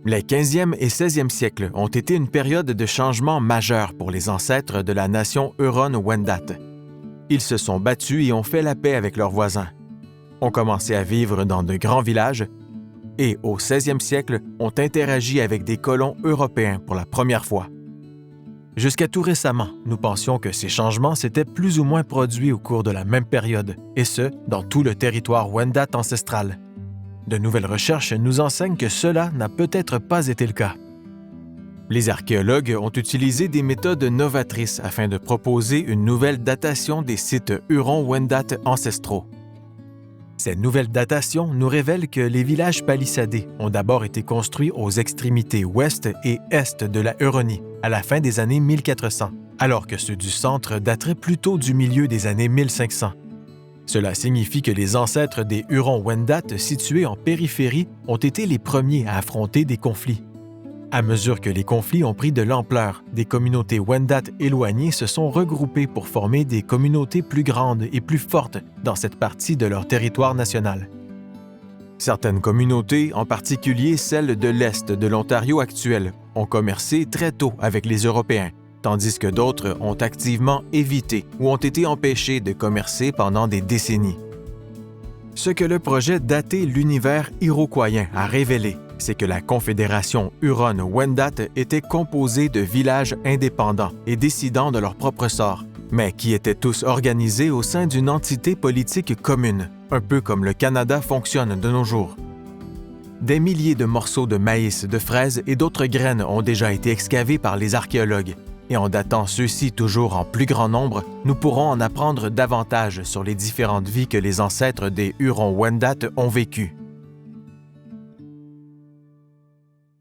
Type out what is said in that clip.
Les 15e et 16e siècles ont été une période de changement majeur pour les ancêtres de la nation Huron-Wendat. Ils se sont battus et ont fait la paix avec leurs voisins, ont commencé à vivre dans de grands villages et, au 16e siècle, ont interagi avec des colons européens pour la première fois. Jusqu'à tout récemment, nous pensions que ces changements s'étaient plus ou moins produits au cours de la même période, et ce, dans tout le territoire Wendat ancestral. De nouvelles recherches nous enseignent que cela n'a peut-être pas été le cas. Les archéologues ont utilisé des méthodes novatrices afin de proposer une nouvelle datation des sites Huron-Wendat ancestraux. Ces nouvelles datations nous révèlent que les villages palissadés ont d'abord été construits aux extrémités ouest et est de la Huronie à la fin des années 1400, alors que ceux du centre dateraient plutôt du milieu des années 1500. Cela signifie que les ancêtres des Hurons-Wendat situés en périphérie ont été les premiers à affronter des conflits. À mesure que les conflits ont pris de l'ampleur, des communautés Wendat éloignées se sont regroupées pour former des communautés plus grandes et plus fortes dans cette partie de leur territoire national. Certaines communautés, en particulier celles de l'Est de l'Ontario actuel, ont commercé très tôt avec les Européens, tandis que d'autres ont activement évité ou ont été empêchés de commercer pendant des décennies. Ce que le projet Dater l'univers iroquoien a révélé, c'est que la Confédération Huron-Wendat était composée de villages indépendants et décidant de leur propre sort, mais qui étaient tous organisés au sein d'une entité politique commune, un peu comme le Canada fonctionne de nos jours. Des milliers de morceaux de maïs, de fraises et d'autres graines ont déjà été excavés par les archéologues, et en datant ceux-ci toujours en plus grand nombre, nous pourrons en apprendre davantage sur les différentes vies que les ancêtres des Hurons-Wendat ont vécues.